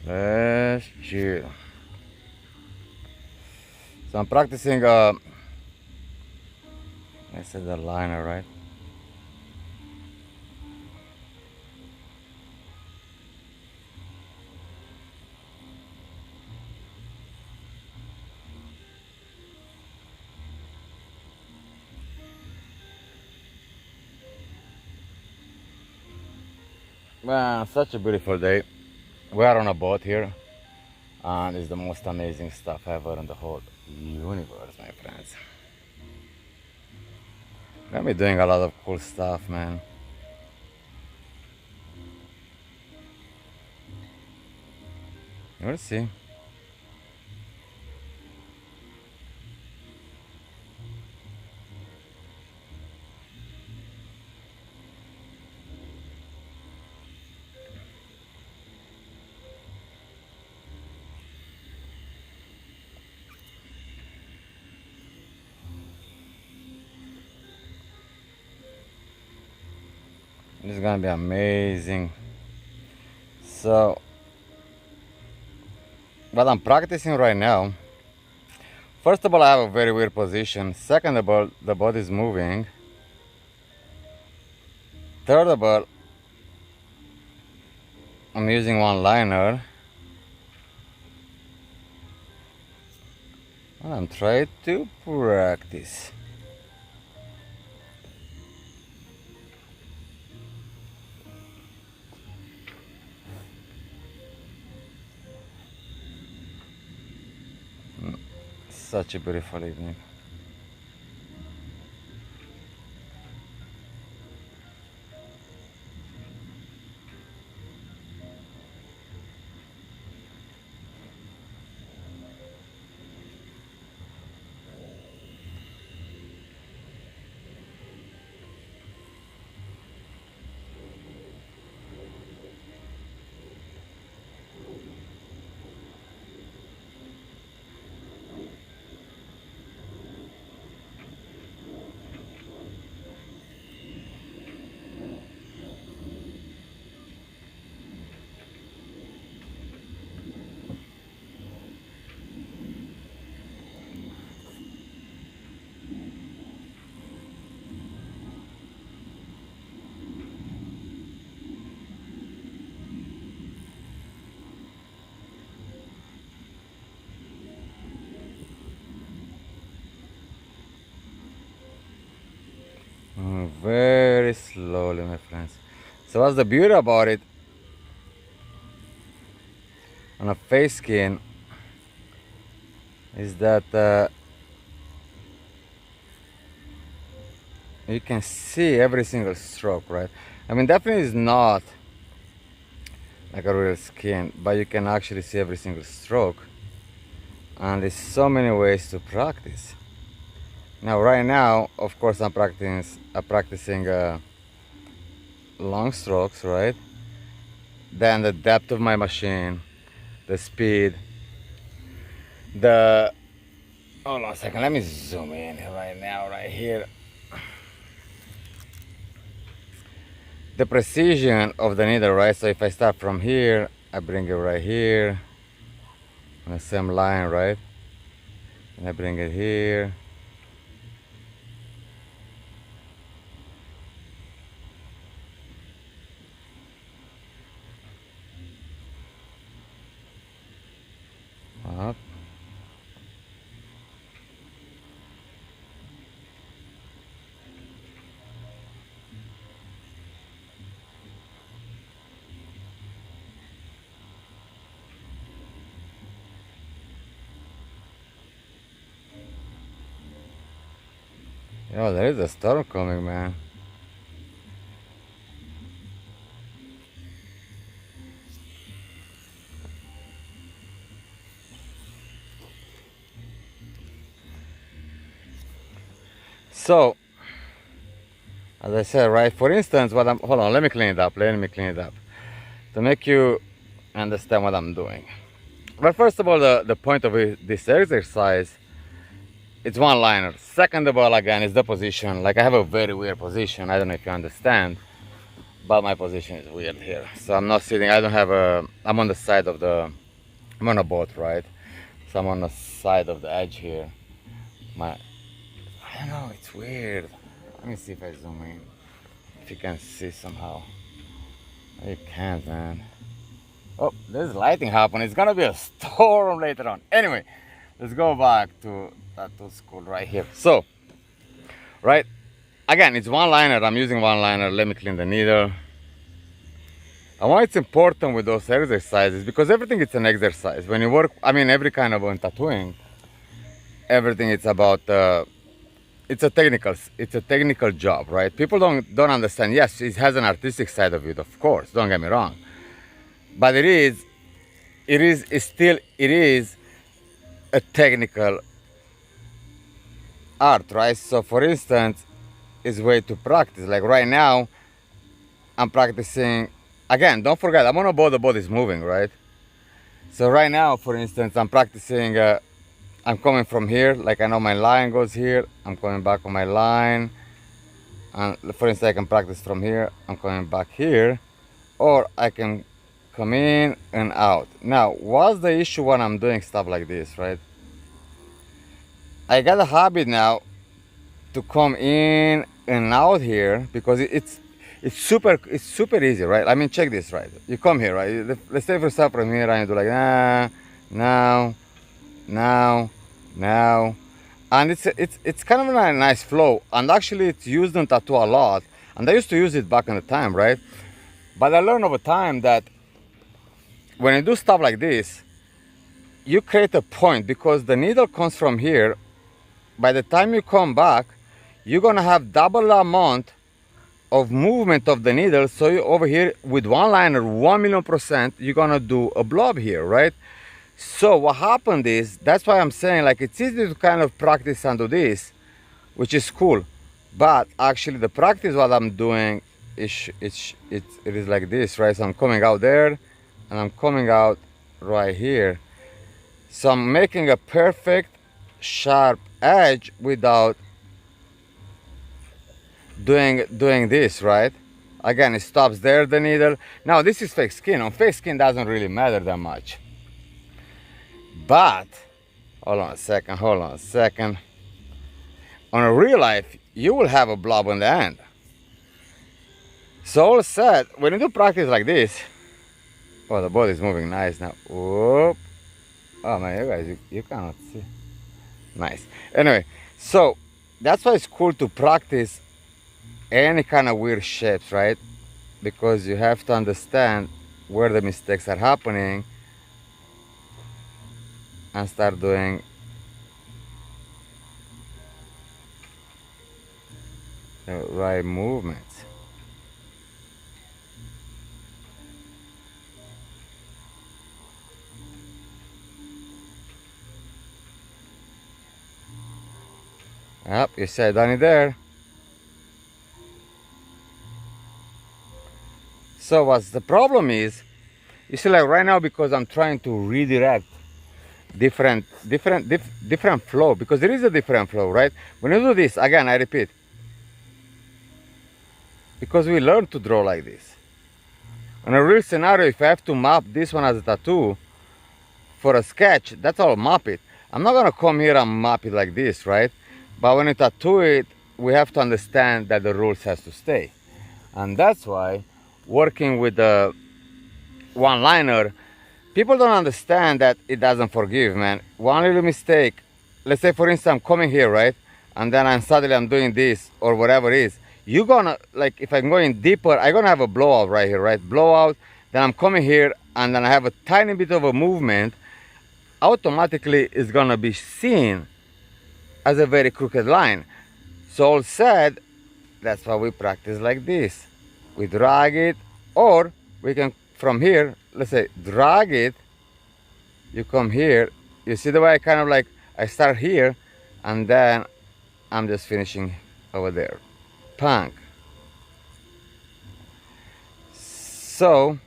Let's chill. So I'm practicing, I said the liner, right? Man, such a beautiful day. We are on a boat here, and it's the most amazing stuff ever in the whole universe, my friends. Got me doing a lot of cool stuff, man. You'll see. It's gonna be amazing. So, what I'm practicing right now, first of all, I have a very weird position. Second of all, the body is moving. Third of all, I'm using one liner. And I'm trying to practice. Such a beautiful evening. Very slowly, my friends. So what's the beauty about it on a face skin is that you can see every single stroke, right? I mean, definitely is not like a real skin, but you can actually see every single stroke. And there's so many ways to practice. Now, right now, of course, I'm practicing long strokes, right? Then the depth of my machine, the speed, the... Hold on a second, let me zoom in right now, right here. The precision of the needle, right? So if I start from here, I bring it right here on the same line, right? And I bring it here. Up. Yo, there is a storm coming, man. So, as I said, right, for instance, what I'm, hold on, let me clean it up, to make you understand what I'm doing. But first of all, the point of this exercise, it's one liner. Second of all, again, is the position. Like I have a very weird position, I don't know if you understand, but my position is weird here. So I'm not sitting, I don't have a, I'm on the side of the, I'm on a boat, right? So I'm on the side of the edge here. I don't know, it's weird. Let me see if I zoom in. If you can see somehow. You can't, man. Oh, there's lighting happening. It's gonna be a storm later on. Anyway, let's go back to tattoo school right here. So, right, again, it's one liner. I'm using one liner. Let me clean the needle. And why it's important with those exercises, because everything is an exercise. When you work, I mean, every kind of tattooing, everything it's about. It's a technical job, right? People don't understand. Yes, it has an artistic side of it, of course. Don't get me wrong, but it is a technical art, right? So, for instance, it's way to practice. Like right now, I'm practicing. Again, don't forget, I'm on a boat. The boat is moving, right? So right now, for instance, I'm practicing. I'm coming from here, like I know my line goes here, I'm coming back on my line, and for instance I can practice from here, I'm coming back here, or I can come in and out. Now, what's the issue when I'm doing stuff like this, right? I got a habit now to come in and out here, because it's super easy, right? I mean, check this, right? You come here, right? Let's say for example from here, and you do like now, and it's kind of a nice flow, and actually it's used in tattoo a lot, and I used to use it back in the time, right? But I learned over time that when you do stuff like this, you create a point, because the needle comes from here. By the time you come back, you're gonna have double the amount of movement of the needle. So you over here with one liner, 1,000,000%, you're gonna do a blob here, right? So what happened is, that's why I'm saying, like, it's easy to kind of practice and do this, which is cool, but actually the practice what I'm doing is it is like this, right? So I'm coming out there and I'm coming out right here. So I'm making a perfect sharp edge without doing this, right? Again, it stops there, the needle. Now this is fake skin. On fake skin doesn't really matter that much. But, hold on a second. On a real life, you will have a blob on the end. So all said, when you do practice like this, oh, the body's moving nice now. Whoop. Oh man, you guys, you cannot see. Nice. Anyway, so that's why it's cool to practice any kind of weird shapes, right? Because you have to understand where the mistakes are happening and start doing the right movements. Yep, you said done it there. So what's the problem is, you see, like right now, because I'm trying to redirect different flow, because there is a different flow, right? When you do this, again, I repeat, because we learn to draw like this. In a real scenario, if I have to map this one as a tattoo for a sketch, that's all, map it. I'm not gonna come here and map it like this, right? But when you tattoo it, we have to understand that the rules has to stay. And that's why working with the one-liner, people don't understand that it doesn't forgive, man. One little mistake, let's say for instance I'm coming here, right? And then suddenly I'm doing this or whatever it is. You're gonna, like, if I'm going deeper, I'm gonna have a blowout right here, right? Blowout, then I'm coming here and then I have a tiny bit of a movement. Automatically it's gonna be seen as a very crooked line. So all said, that's why we practice like this. We drag it, or we can from here, let's say drag it, you come here, you see the way I kind of like, I start here and then I'm just finishing over there. Punk. So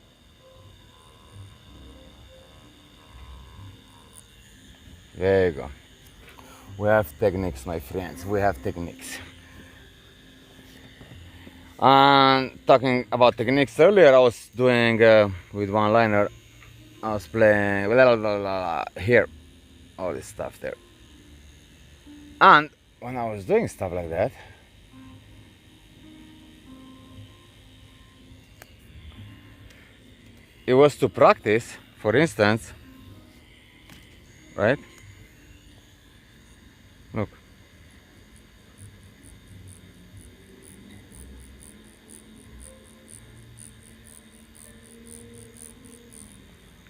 there you go. We have techniques, my friends. We have techniques. And talking about techniques earlier, I was doing with one liner, I was playing blah, blah, blah, blah, here, all this stuff there. And when I was doing stuff like that, it was to practice, for instance, right? Look.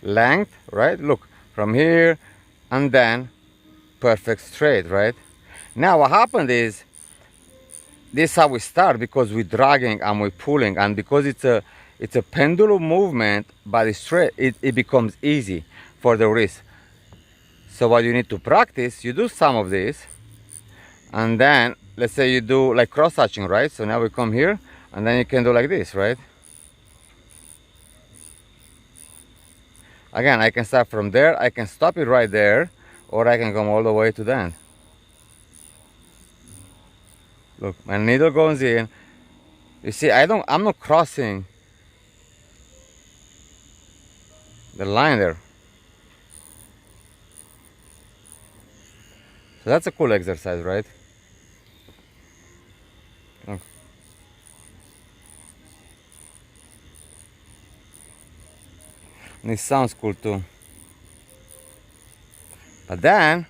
Length, right? Look, from here and then perfect straight, right? Now what happened is, this is how we start, because we're dragging and we're pulling, and because it's a pendulum movement, but it's straight, it becomes easy for the wrist. So what you need to practice, you do some of this, and then let's say you do like cross hatching, right? So now we come here, and then you can do like this, right? Again, I can start from there, I can stop it right there, or I can come all the way to the end. Look, my needle goes in. You see, I'm not crossing the line there. So that's a cool exercise, right? Look. And it sounds cool too. But then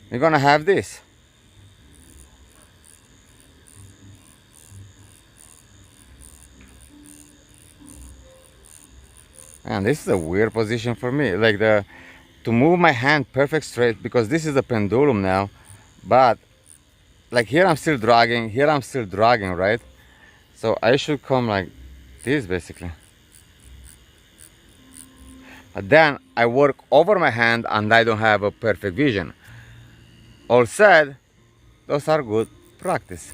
you're gonna have this. And this is a weird position for me. Like to move my hand perfect straight, because this is a pendulum now. But like here I'm still dragging, here I'm still dragging, right? So I should come like this basically. But then I work over my hand and I don't have a perfect vision. All said, those are good practice.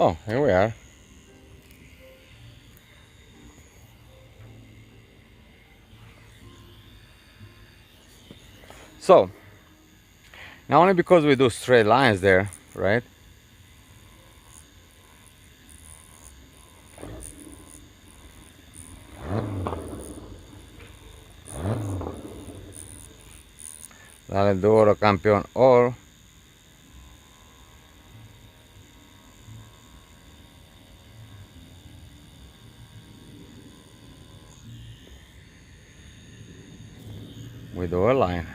Oh, here we are. So, not only because we do straight lines there, right? Dale duro, campeón. Or we do a line.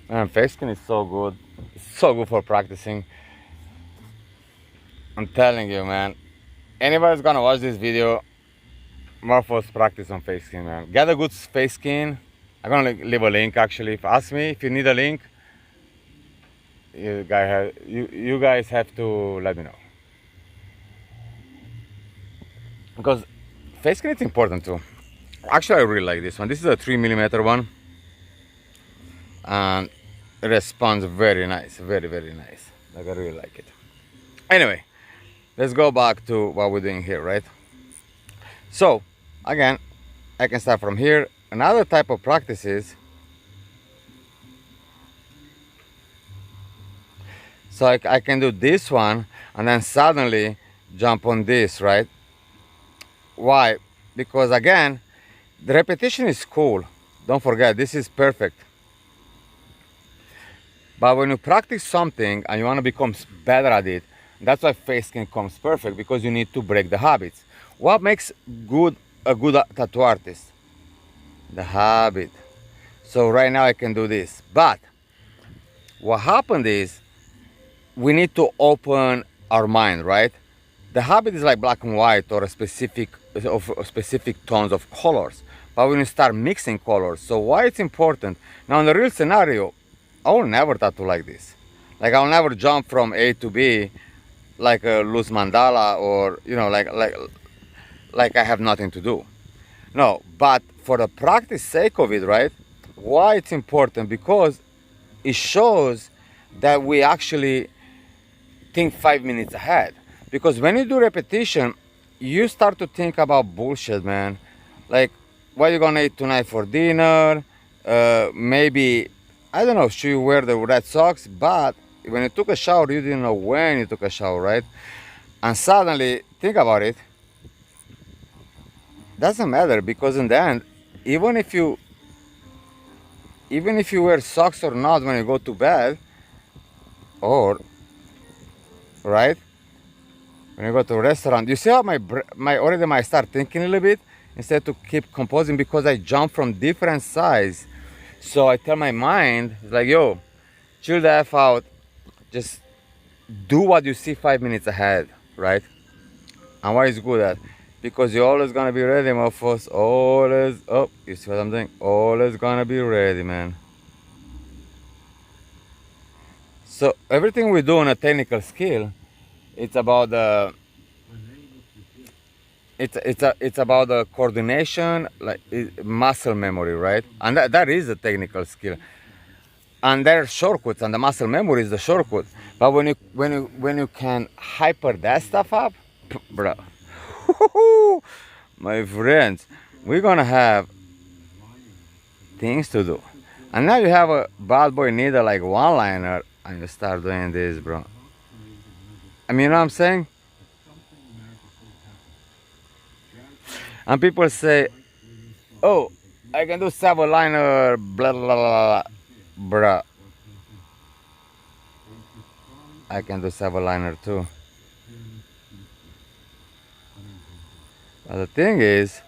Man, face skin is so good. It's so good for practicing. I'm telling you, man. Anybody's gonna watch this video, more for practice on face skin, man. Get a good face skin. I'm gonna leave a link actually. Ask me if you need a link. You guys have to let me know. Because face skin is important too. Actually, I really like this one. This is a 3mm one. And it responds very nice, very, very nice. Like, I really like it. Anyway, let's go back to what we're doing here, right? So, again, I can start from here. Another type of practice is, so I can do this one and then suddenly jump on this, right? Why? Because again, the repetition is cool. Don't forget, this is perfect. But when you practice something and you want to become better at it, that's why face scan comes perfect, because you need to break the habits. What makes a good tattoo artist? The habit. So right now I can do this. But what happened is we need to open our mind, right? The habit is like black and white or a specific tones of colors. But when you start mixing colors, so why it's important? Now in the real scenario, I will never tattoo like this. Like I'll never jump from A to B like a loose mandala, or like I have nothing to do. No, but for the practice sake of it, right? Why it's important? Because it shows that we actually think 5 minutes ahead. Because when you do repetition, you start to think about bullshit, man. Like, what you gonna eat tonight for dinner? Maybe, I don't know, should you wear the red socks? But when you took a shower, you didn't know when you took a shower, right? And suddenly, think about it. Doesn't matter, because in the end, even if you wear socks or not when you go to bed, or right when you go to a restaurant, you see how already I start thinking a little bit instead to keep composing, because I jump from different sides. So I tell my mind, it's like, yo, chill the F out, just do what you see 5 minutes ahead, right? And why is good at? Because you're always gonna be ready, mofos. Always. Oh, you see what I'm doing? Always gonna be ready, man. So everything we do on a technical skill, it's about the it's about the coordination, like muscle memory, right? And that is a technical skill. And there are shortcuts, and the muscle memory is the shortcut. But when you can hyper that stuff up, bro, my friends, we're gonna have things to do. And now you have a bad boy needle like one liner, and you start doing this, bro. I mean, you know what I'm saying? And people say, oh, I can do 7-liner, blah, blah, blah, blah. Bruh. I can do 7-liner too. But the thing is,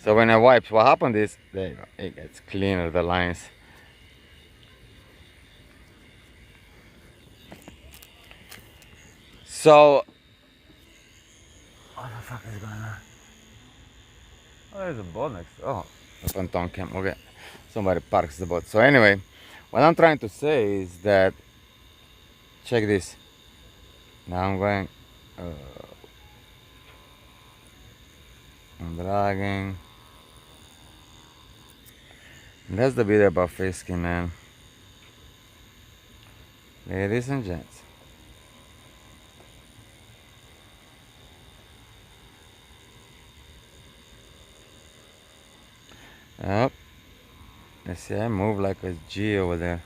so when I wipe, what happened is, there you go, it gets cleaner, the lines. So, what the fuck is going on? Oh, there's a boat next. Oh, the pontoon cam. Okay, somebody parks the boat. So anyway, what I'm trying to say is that, check this. Now I'm going, I'm dragging. And that's the bit about face skin, man. Ladies and gents. Yep. You see, I move like a G over there.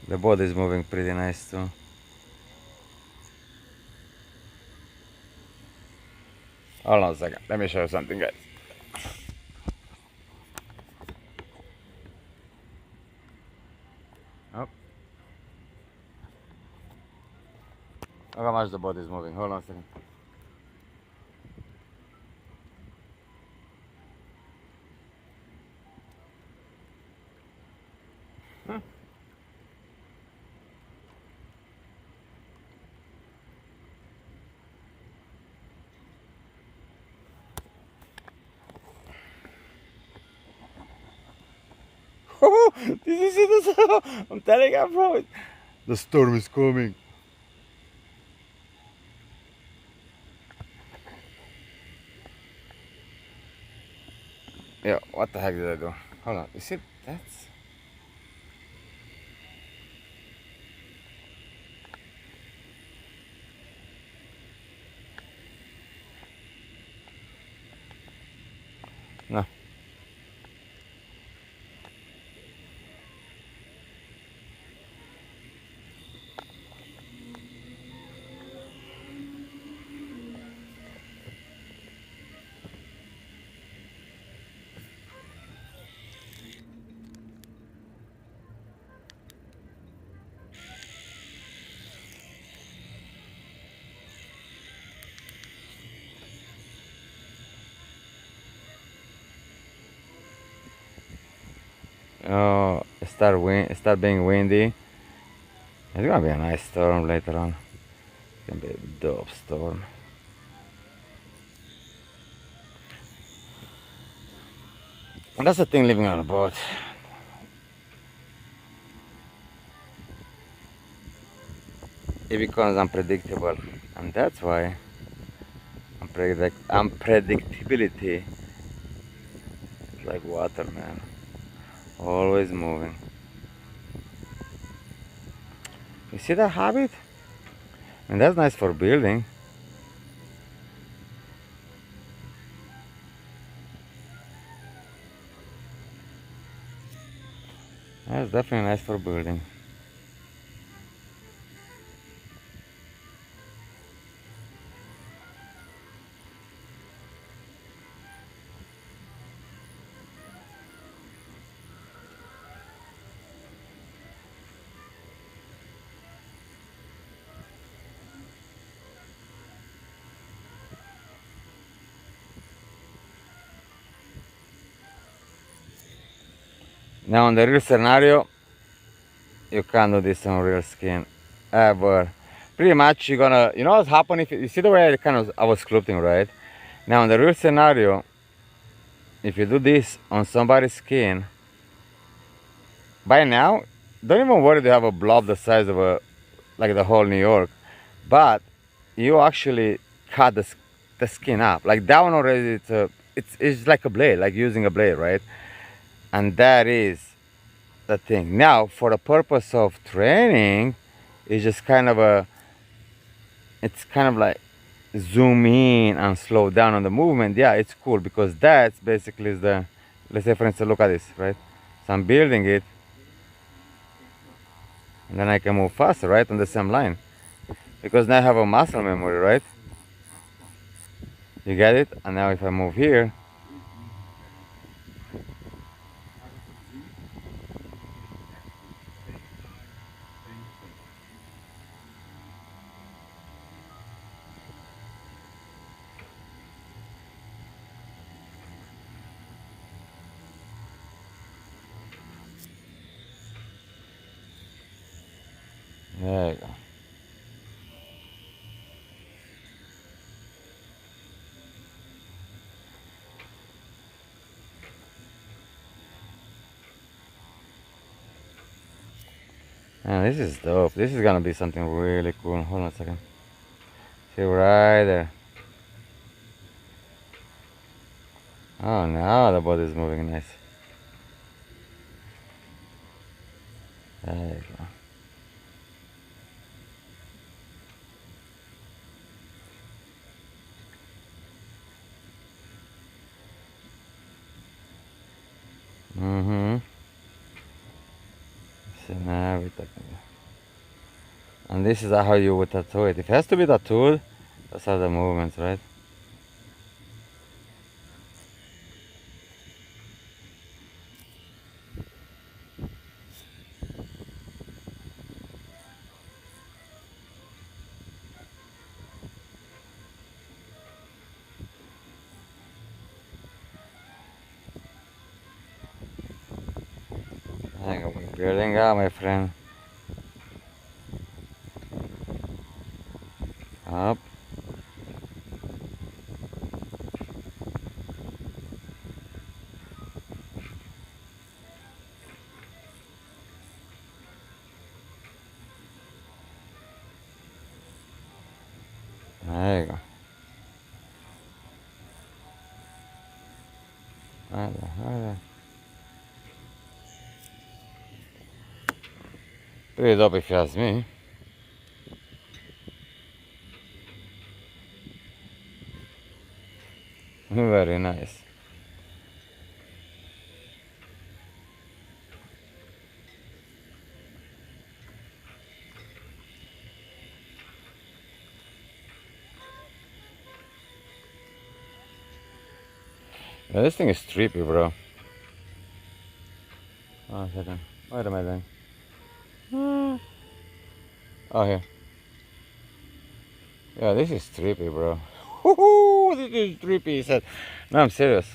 The boat is moving pretty nice too. Hold on a second. Let me show you something, guys. Oh. Look how much the boat is moving. Hold on a second. Did you see this? I'm telling you, bro. The storm is coming. Yeah, what the heck did I do? Hold on. You see, that's... No. start being windy. It's gonna be a nice storm later on. It's gonna be a dope storm. And that's the thing living on a boat. It becomes unpredictable, and that's why unpredictability is like water, man. Always moving. You see that habit? And that's nice for building. That's definitely nice for building. Now in the real scenario, you can't do this on real skin ever. Pretty much you're gonna, you know what's happening if you see the way I was sculpting, right? Now in the real scenario, if you do this on somebody's skin, by now, don't even worry to have a blob the size of like the whole New York, but you actually cut the skin up. Like that one already, it's like a blade, like using a blade, right? And that is the thing. Now, for the purpose of training, it's just it's kind of like zoom in and slow down on the movement. Yeah, it's cool because that's basically let's say for instance, look at this, right? So I'm building it, and then I can move faster, right, on the same line. Because now I have a muscle memory, right? You get it? And now if I move here, there you go. Man, this is dope. This is gonna be something really cool. Hold on a second. See right there. Oh, now the body is moving nice. There you go. Mm-hmm. So now we're talking. And this is how you would tattoo it. If it has to be tattooed, those are the movements, right? Hang on, we're building up, my friend. Up. There you go. Right there, right there. Pretty dope if you ask me. Very nice. Yeah, this thing is trippy, bro. Oh, a second. Wait a minute. Oh, here. Yeah, this is trippy, bro. Woohoo! This is trippy, he said. No, I'm serious.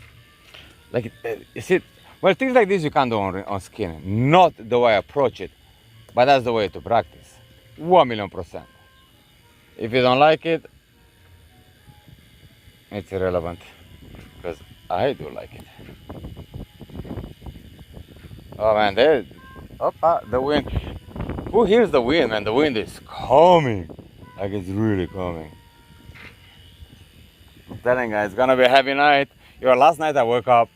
Like, you see, Well, things like this you can't do on skin. Not the way I approach it, but that's the way to practice. 1,000,000%. If you don't like it, it's irrelevant. Because I do like it. Oh man, the wind. Who hears the wind, man? The wind is coming. Like it's really coming. I'm telling you, it's gonna be a heavy night. Last night I woke up,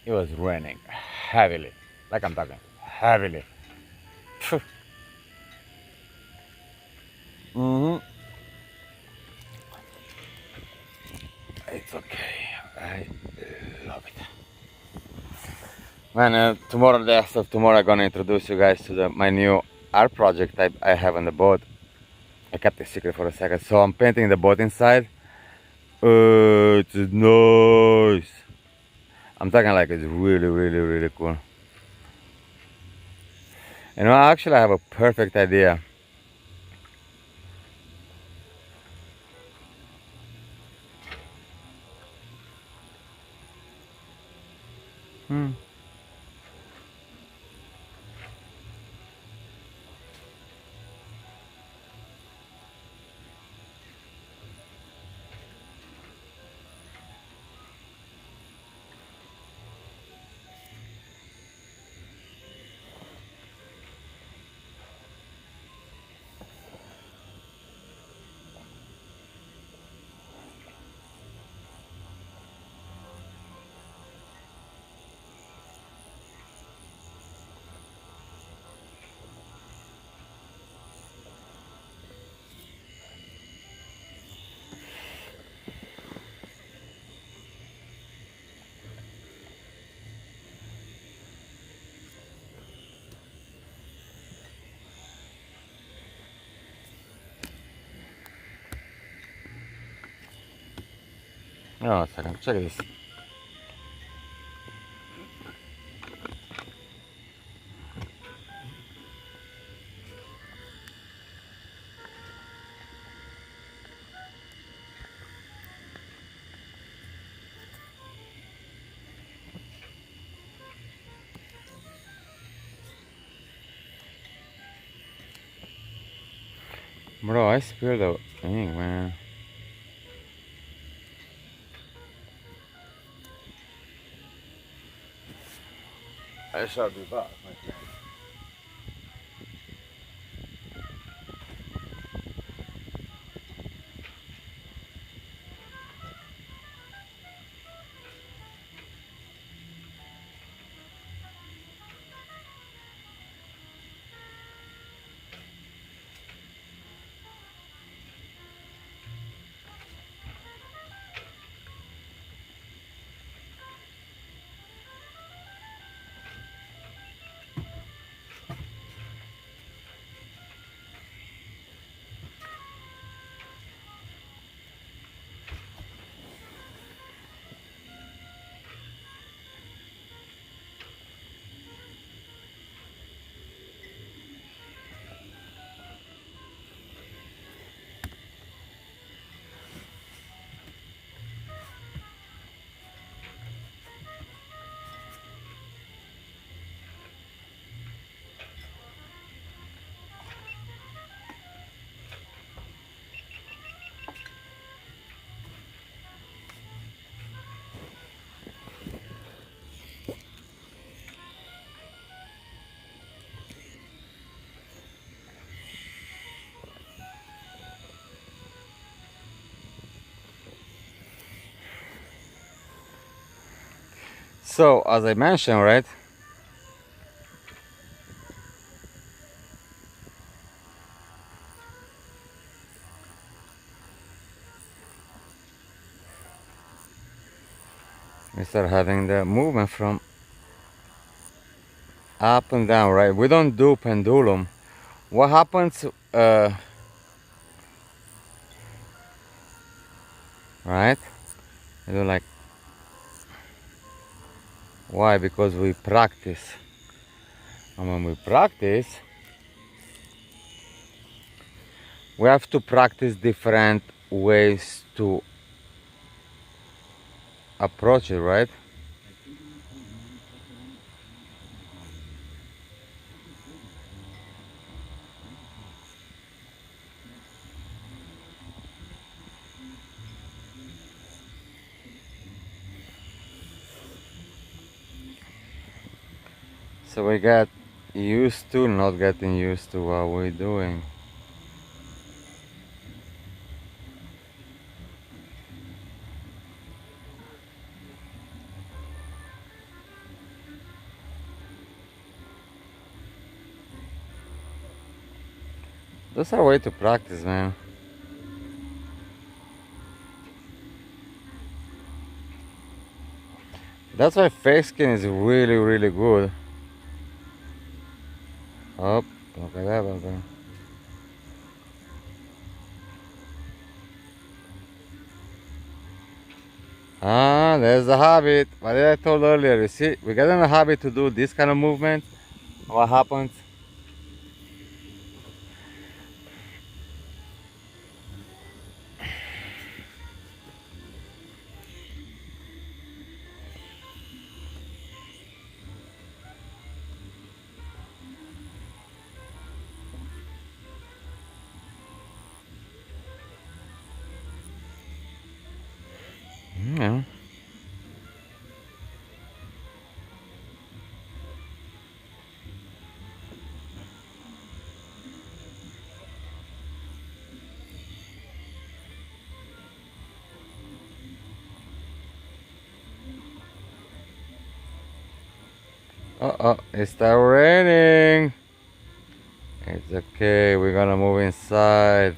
it was raining heavily. Like I'm talking, heavily. It's okay. I love it. Man, tomorrow, the rest of tomorrow, I'm gonna introduce you guys to my new art project I have on the boat. I kept it secret for a second. So I'm painting the boat inside. It's nice. I'm talking like it's really, really, really cool. And actually I have a perfect idea. Oh, a second, check this. Bro, I spilled the ink, man. I shall be back, my friend. So, as I mentioned, right? We start having the movement from up and down, right? We don't do pendulum. What happens, right? We do like, why? Because we practice. And when we practice, we have to practice different ways to approach it, right? So we get used to not getting used to what we're doing. Those are way to practice, man. That's why face skin is really, really good. Oh, look at that, look at that. Ah, there's the habit. What did I told earlier? You see, we get in the habit to do this kind of movement. What happens? Yeah. Uh-oh, it's started raining. It's okay, we're gonna move inside.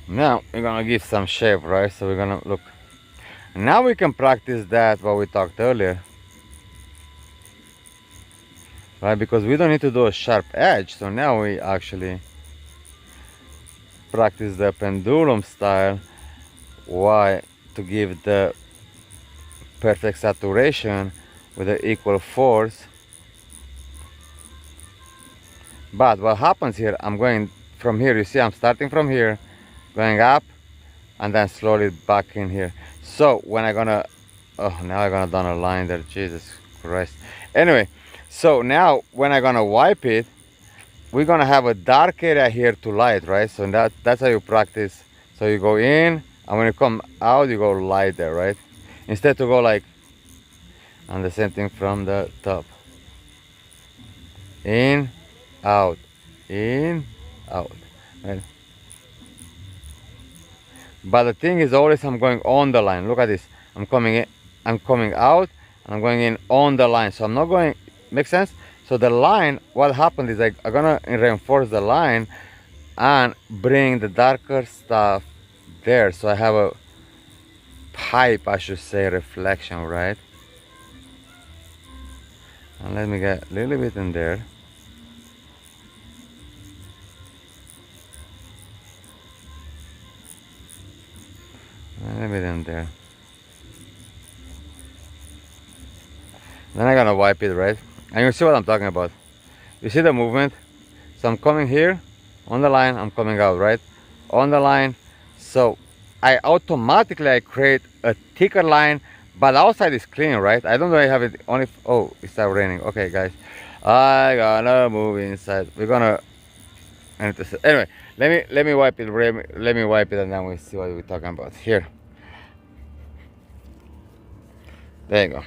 Now we're gonna give some shape, right? So we're gonna look. Now we can practice that what we talked earlier, right? Because we don't need to do a sharp edge. So now we actually practice the pendulum style. Why? To give the perfect saturation with the equal force. But what happens here, I'm going from here, you see I'm starting from here, going up, and then slowly back in here. So when I'm gonna, oh, now I'm gonna done a line there, Jesus Christ. Anyway, so now when I'm gonna wipe it, we're gonna have a dark area here to light, right? So that's how you practice. So you go in, and when you come out, you go light there, right? Instead to go like, and the same thing from the top. In, out, in, out, right? But the thing is always I'm going on the line. Look at this. I'm coming in, I'm coming out, and I'm going in on the line. So I'm not going, make sense? So the line, what happened is I'm gonna reinforce the line and bring the darker stuff there. So I have a pipe, I should say, reflection, right? And let me get a little bit in there. A little bit in there. Then I'm gonna wipe it, right? And you see what I'm talking about. You see the movement? So I'm coming here, on the line, I'm coming out, right? On the line. So I automatically create a thicker line, but outside is clean, right? I don't know. I have it only. Oh, it started raining. Okay, guys, I gotta move inside. We're gonna. I need to. Anyway, let me wipe it. Let me wipe it, and then we see what we're talking about here. There you go.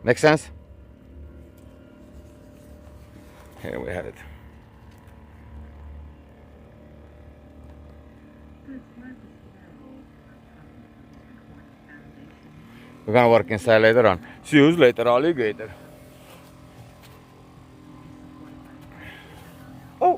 Make sense? Here we have it. We're gonna work inside later on. See you later, alligator.